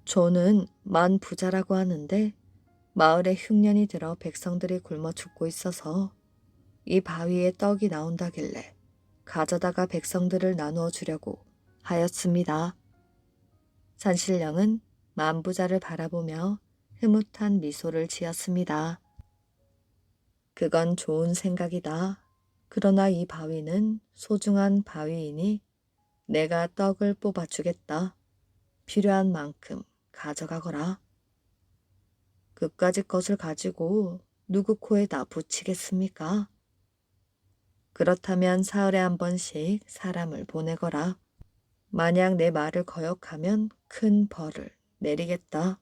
저는 만부자라고 하는데 마을에 흉년이 들어 백성들이 굶어 죽고 있어서 이 바위에 떡이 나온다길래 가져다가 백성들을 나누어 주려고 하였습니다. 산신령은 만부자를 바라보며 흐뭇한 미소를 지었습니다. 그건 좋은 생각이다. 그러나 이 바위는 소중한 바위이니 내가 떡을 뽑아주겠다. 필요한 만큼 가져가거라. 그까짓 것을 가지고 누구 코에다 붙이겠습니까? 그렇다면 사흘에 한 번씩 사람을 보내거라. 만약 내 말을 거역하면 큰 벌을 내리겠다.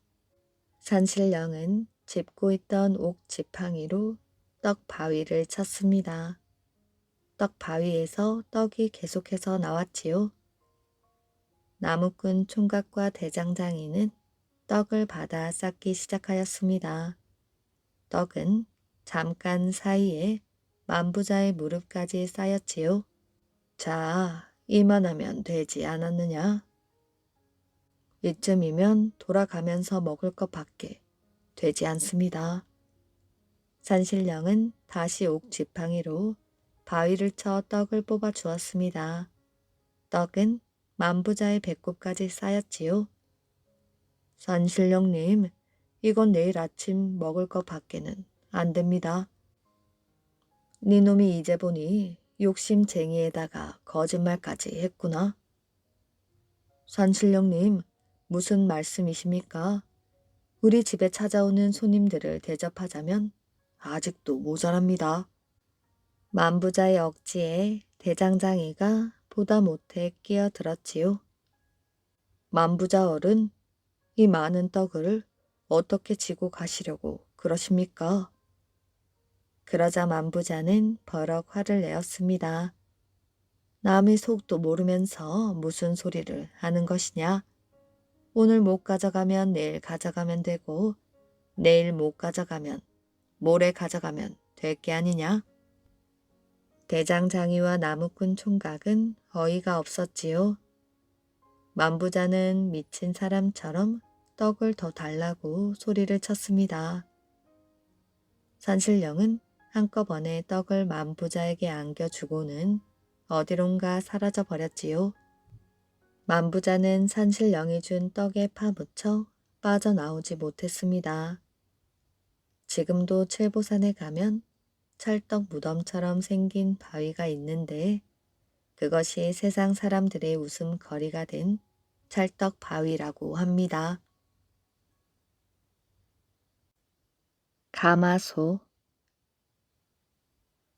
산신령은 짚고 있던 옥 지팡이로 떡 바위를 쳤습니다. 떡 바위에서 떡이 계속해서 나왔지요. 나무꾼 총각과 대장장이는 떡을 받아 쌓기 시작하였습니다. 떡은 잠깐 사이에 만부자의 무릎까지 쌓였지요. 자, 이만하면 되지 않았느냐? 이쯤이면 돌아가면서 먹을 것밖에 되지 않습니다. 산신령은 다시 옥 지팡이로 바위를 쳐 떡을 뽑아 주었습니다. 떡은 만부자의 배꼽까지 쌓였지요. 산신령님, 이건 내일 아침 먹을 것밖에는 안 됩니다. 니놈이 이제 보니 욕심쟁이에다가 거짓말까지 했구나. 산신령님, 무슨 말씀이십니까? 우리 집에 찾아오는 손님들을 대접하자면 아직도 모자랍니다. 만부자의 억지에 대장장이가 보다 못해 끼어들었지요. 만부자 어른, 이 많은 떡을 어떻게 지고 가시려고 그러십니까? 그러자 만부자는 버럭 화를 내었습니다. 남의 속도 모르면서 무슨 소리를 하는 것이냐? 오늘 못 가져가면 내일 가져가면 되고 내일 못 가져가면 모레 가져가면 될 게 아니냐? 대장장이와 나무꾼 총각은 어이가 없었지요. 만부자는 미친 사람처럼 떡을 더 달라고 소리를 쳤습니다. 산신령은 한꺼번에 떡을 만부자에게 안겨주고는 어디론가 사라져 버렸지요. 만부자는 산신령이 준 떡에 파묻혀 빠져나오지 못했습니다. 지금도 칠보산에 가면 찰떡 무덤처럼 생긴 바위가 있는데 그것이 세상 사람들의 웃음거리가 된 찰떡 바위라고 합니다. 가마소.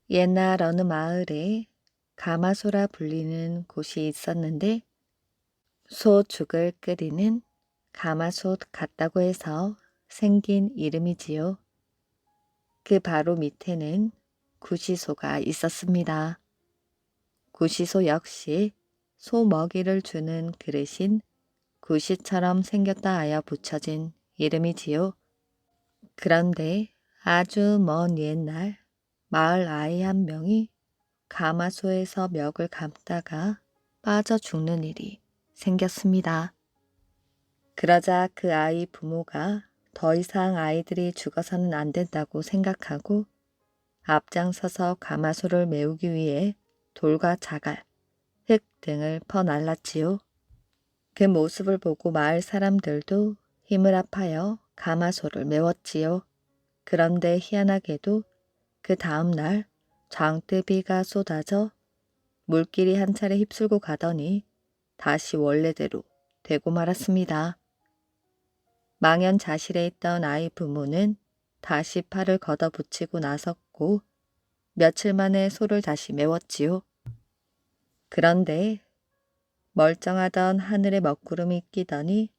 옛날 어느 마을에 가마소라 불리는 곳이 있었는데 소죽을 끓이는 가마솥 같다고 해서 생긴 이름이지요. 그 바로 밑에는 구시소가 있었습니다. 구시소 역시 소 먹이를 주는 그릇인 구시처럼 생겼다 하여 붙여진 이름이지요. 그런데 아주 먼 옛날 마을 아이 한 명이 가마소에서 멱을 감다가 빠져 죽는 일이 생겼습니다. 그러자 그 아이 부모가 더 이상 아이들이 죽어서는 안 된다고 생각하고 앞장서서 가마소를 메우기 위해 돌과 자갈, 흙 등을 퍼날랐지요. 그 모습을 보고 마을 사람들도 힘을 합하여 가마소를 메웠지요. 그런데 희한하게도 그 다음 날 장대비가 쏟아져 물길이 한 차례 휩쓸고 가더니 다시 원래대로 되고 말았습니다. 망연자실해 있던 아이 부모는 다시 팔을 걷어붙이고 나섰고 며칠 만에 소를 다시 메웠지요. 그런데 멀쩡하던 하늘에 먹구름이 끼더니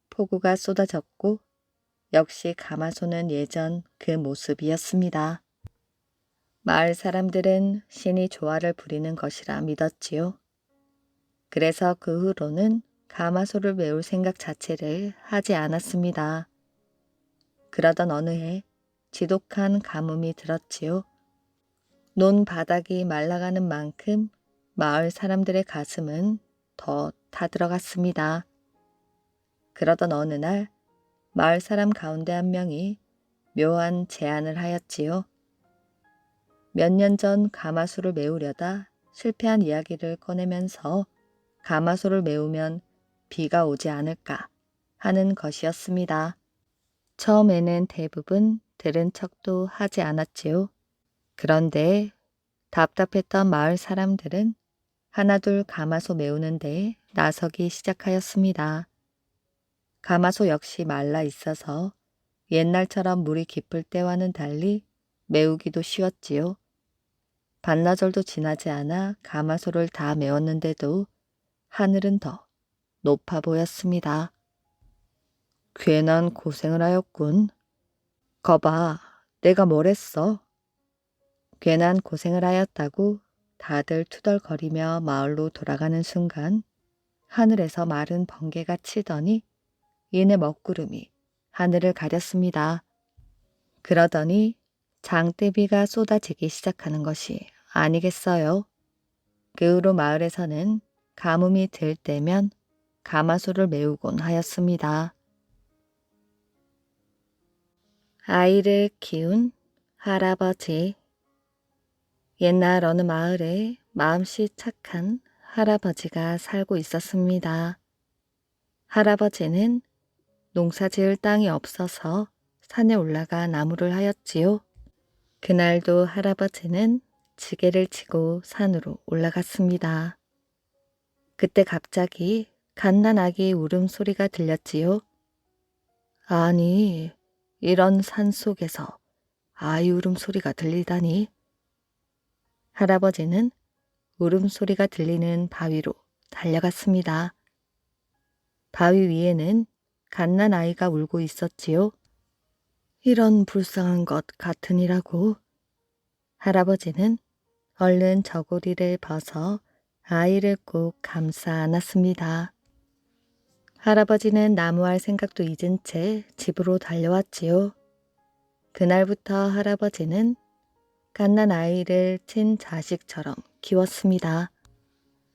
폭우가 쏟아졌고 역시 가마소는 예전 그 모습이었습니다. 마을 사람들은 신이 조화를 부리는 것이라 믿었지요. 그래서 그 후로는 가마소를 메울 생각 자체를 하지 않았습니다. 그러던 어느 해 지독한 가뭄이 들었지요. 논 바닥이 말라가는 만큼 마을 사람들의 가슴은 더 타들어갔습니다. 그러던 어느 날 마을 사람 가운데 한 명이 묘한 제안을 하였지요. 몇 년 전 가마소를 메우려다 실패한 이야기를 꺼내면서 가마소를 메우면 비가 오지 않을까 하는 것이었습니다. 처음에는 대부분 들은 척도 하지 않았지요. 그런데 답답했던 마을 사람들은 하나둘 가마소 메우는데 나서기 시작하였습니다. 가마소 역시 말라 있어서 옛날처럼 물이 깊을 때와는 달리 메우기도 쉬웠지요. 반나절도 지나지 않아 가마소를 다 메웠는데도 하늘은 더 높아 보였습니다. 괜한 고생을 하였군. 거봐, 내가 뭘 했어? 괜한 고생을 하였다고 다들 투덜거리며 마을로 돌아가는 순간 하늘에서 마른 번개가 치더니 이내 먹구름이 하늘을 가렸습니다. 그러더니 장대비가 쏟아지기 시작하는 것이 아니겠어요. 그 후로 마을에서는 가뭄이 들 때면 가마소를 메우곤 하였습니다. 아이를 키운 할아버지. 옛날 어느 마을에 마음씨 착한 할아버지가 살고 있었습니다. 할아버지는 농사지을 땅이 없어서 산에 올라가 나무를 하였지요. 그날도 할아버지는 지게를 치고 산으로 올라갔습니다. 그때 갑자기 갓난아기 울음소리가 들렸지요. 아니, 이런 산 속에서 아이 울음소리가 들리다니. 할아버지는 울음소리가 들리는 바위로 달려갔습니다. 바위 위에는 갓난아이가 울고 있었지요. 이런 불쌍한 것 같으니라고. 할아버지는 얼른 저고리를 벗어 아이를 꼭 감싸 안았습니다. 할아버지는 나무할 생각도 잊은 채 집으로 달려왔지요. 그날부터 할아버지는 갓난아이를 친자식처럼 키웠습니다.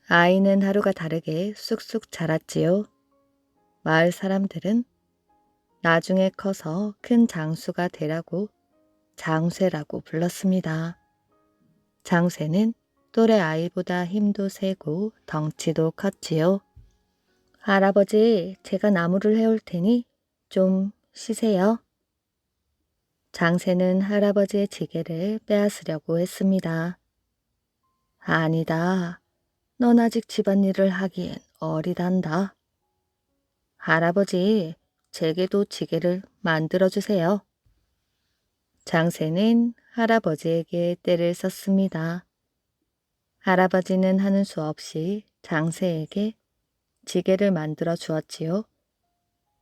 아이는 하루가 다르게 쑥쑥 자랐지요. 마을 사람들은 나중에 커서 큰 장수가 되라고 장쇠라고 불렀습니다. 장쇠는 또래 아이보다 힘도 세고 덩치도 컸지요. 할아버지, 제가 나무를 해올 테니 좀 쉬세요. 장쇠는 할아버지의 지게를 빼앗으려고 했습니다. 아니다. 넌 아직 집안일을 하기엔 어리단다. 할아버지, 제게도 지게를 만들어주세요. 장새는 할아버지에게 떼를 썼습니다. 할아버지는 하는 수 없이 장새에게 지게를 만들어 주었지요.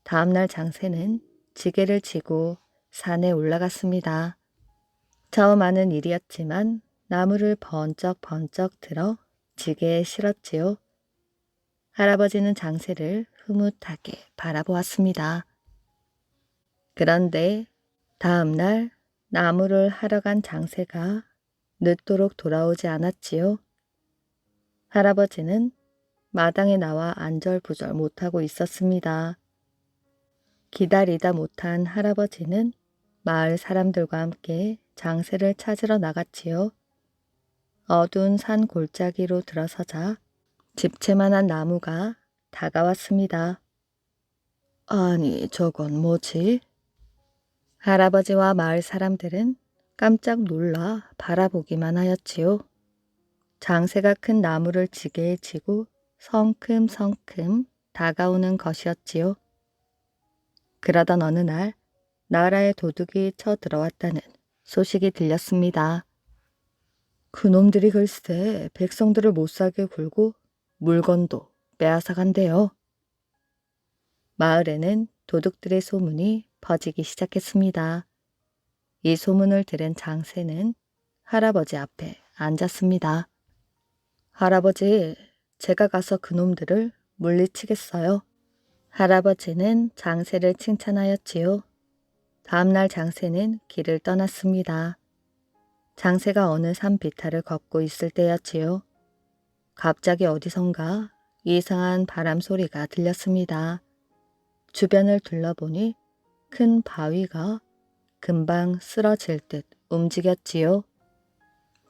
다음날 장새는 지게를 지고 산에 올라갔습니다. 처음 하는 일이었지만 나무를 번쩍번쩍 들어 지게에 실었지요. 할아버지는 장새를 흐뭇하게 바라보았습니다. 그런데 다음날 나무를 하러 간 장새가 늦도록 돌아오지 않았지요. 할아버지는 마당에 나와 안절부절 못하고 있었습니다. 기다리다 못한 할아버지는 마을 사람들과 함께 장새를 찾으러 나갔지요. 어두운 산 골짜기로 들어서자 집채만한 나무가 다가왔습니다. 아니, 저건 뭐지? 할아버지와 마을 사람들은 깜짝 놀라 바라보기만 하였지요. 장새가 큰 나무를 지게에 지고 성큼성큼 다가오는 것이었지요. 그러던 어느 날 나라의 도둑이 쳐들어왔다는 소식이 들렸습니다. 그놈들이 글쎄 백성들을 못살게 굴고 물건도 빼앗아간대요. 마을에는 도둑들의 소문이 퍼지기 시작했습니다. 이 소문을 들은 장새는 할아버지 앞에 앉았습니다. 할아버지, 제가 가서 그놈들을 물리치겠어요. 할아버지는 장새를 칭찬하였지요. 다음날 장새는 길을 떠났습니다. 장새가 어느 산 비탈을 걷고 있을 때였지요. 갑자기 어디선가 이상한 바람 소리가 들렸습니다. 주변을 둘러보니 큰 바위가 금방 쓰러질 듯 움직였지요.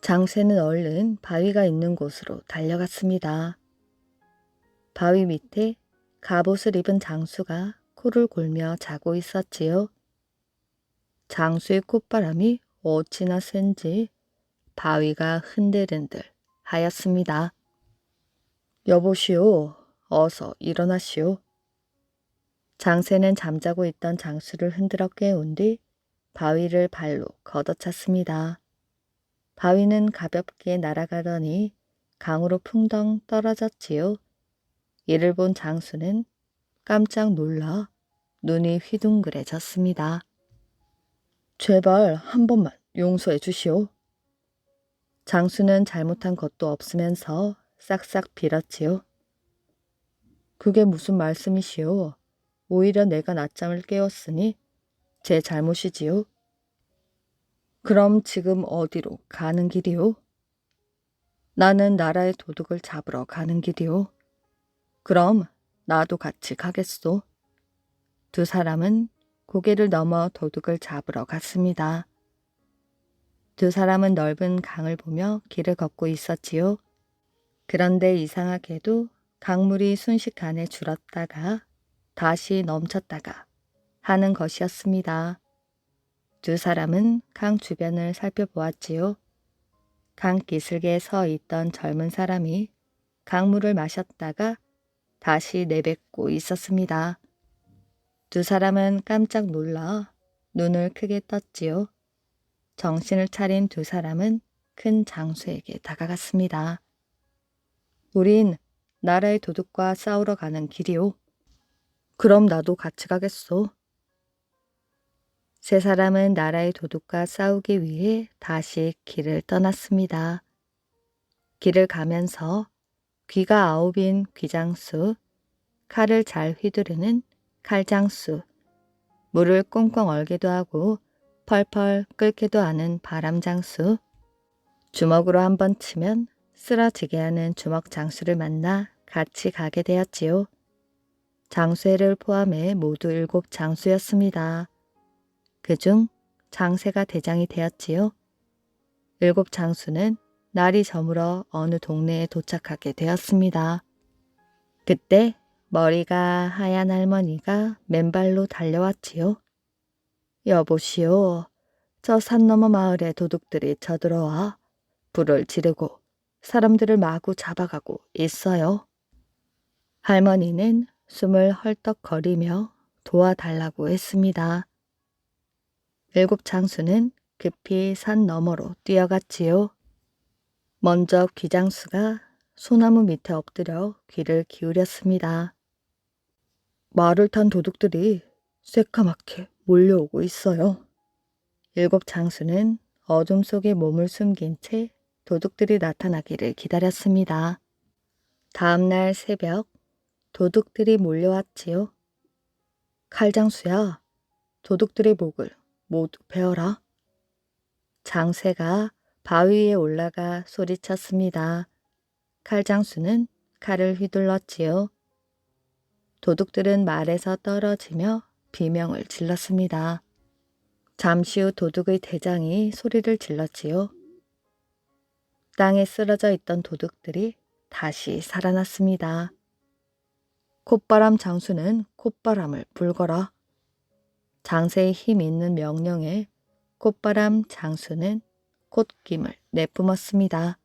장새는 얼른 바위가 있는 곳으로 달려갔습니다. 바위 밑에 갑옷을 입은 장수가 코를 골며 자고 있었지요. 장수의 콧바람이 어찌나 센지 바위가 흔들흔들 하였습니다. 여보시오, 어서 일어나시오. 장새는 잠자고 있던 장수를 흔들어 깨운 뒤 바위를 발로 걷어찼습니다. 바위는 가볍게 날아가더니 강으로 풍덩 떨어졌지요. 이를 본 장수는 깜짝 놀라 눈이 휘둥그레졌습니다. 제발 한 번만 용서해 주시오. 장수는 잘못한 것도 없으면서 싹싹 빌었지요. 그게 무슨 말씀이시오? 오히려 내가 낮잠을 깨웠으니 제 잘못이지요. 그럼 지금 어디로 가는 길이오? 나는 나라의 도둑을 잡으러 가는 길이오. 그럼 나도 같이 가겠소. 두 사람은 고개를 넘어 도둑을 잡으러 갔습니다. 두 사람은 넓은 강을 보며 길을 걷고 있었지요. 그런데 이상하게도 강물이 순식간에 줄었다가 다시 넘쳤다가 하는 것이었습니다. 두 사람은 강 주변을 살펴보았지요. 강 기슭에 서 있던 젊은 사람이 강물을 마셨다가 다시 내뱉고 있었습니다. 두 사람은 깜짝 놀라 눈을 크게 떴지요. 정신을 차린 두 사람은 큰 장수에게 다가갔습니다. 우린 나라의 도둑과 싸우러 가는 길이오. 그럼 나도 같이 가겠소. 세 사람은 나라의 도둑과 싸우기 위해 다시 길을 떠났습니다. 길을 가면서 귀가 아홉인 귀장수, 칼을 잘 휘두르는 칼장수, 물을 꽁꽁 얼게도 하고 펄펄 끓기도 하는 바람장수, 주먹으로 한번 치면 쓰러지게 하는 주먹장수를 만나 같이 가게 되었지요. 장수회를 포함해 모두 7장수였습니다. 그중 장새가 대장이 되었지요. 7장수는 날이 저물어 어느 동네에 도착하게 되었습니다. 그때 머리가 하얀 할머니가 맨발로 달려왔지요. 여보시오, 저 산 너머 마을에 도둑들이 쳐들어와 불을 지르고 사람들을 마구 잡아가고 있어요. 할머니는 숨을 헐떡거리며 도와달라고 했습니다. 7장수는 급히 산 너머로 뛰어갔지요. 먼저 귀장수가 소나무 밑에 엎드려 귀를 기울였습니다. 말을 탄 도둑들이 새까맣게 몰려오고 있어요. 일곱 장수는 어둠 속에 몸을 숨긴 채 도둑들이 나타나기를 기다렸습니다. 다음 날 새벽 도둑들이 몰려왔지요. 칼장수야, 도둑들의 목을 모두 베어라. 장쇠가 바위 위에 올라가 소리쳤습니다. 칼장수는 칼을 휘둘렀지요. 도둑들은 말에서 떨어지며 비명을 질렀습니다. 잠시 후 도둑의 대장이 소리를 질렀지요. 땅에 쓰러져 있던 도둑들이 다시 살아났습니다. 콧바람 장수는 콧바람을 불거라. 장세의 힘 있는 명령에 콧바람 장수는 콧김을 내뿜었습니다.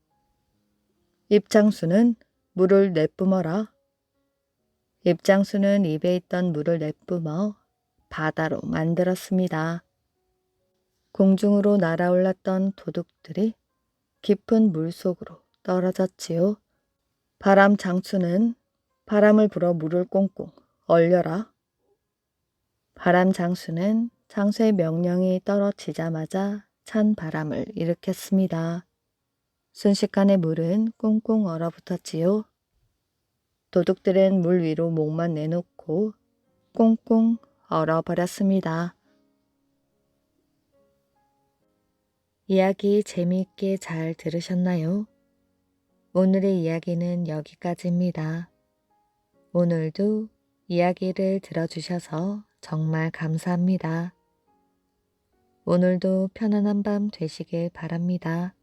입장수는 물을 내뿜어라. 입장수는 입에 있던 물을 내뿜어 바다로 만들었습니다. 공중으로 날아올랐던 도둑들이 깊은 물속으로 떨어졌지요. 바람 장수는 바람을 불어 물을 꽁꽁 얼려라. 바람 장수는 장수의 명령이 떨어지자마자 찬 바람을 일으켰습니다. 순식간에 물은 꽁꽁 얼어붙었지요. 도둑들은 물 위로 목만 내놓고 꽁꽁 얼어버렸습니다. 이야기 재미있게 잘 들으셨나요? 오늘의 이야기는 여기까지입니다. 오늘도 이야기를 들어주셔서 정말 감사합니다. 오늘도 편안한 밤 되시길 바랍니다.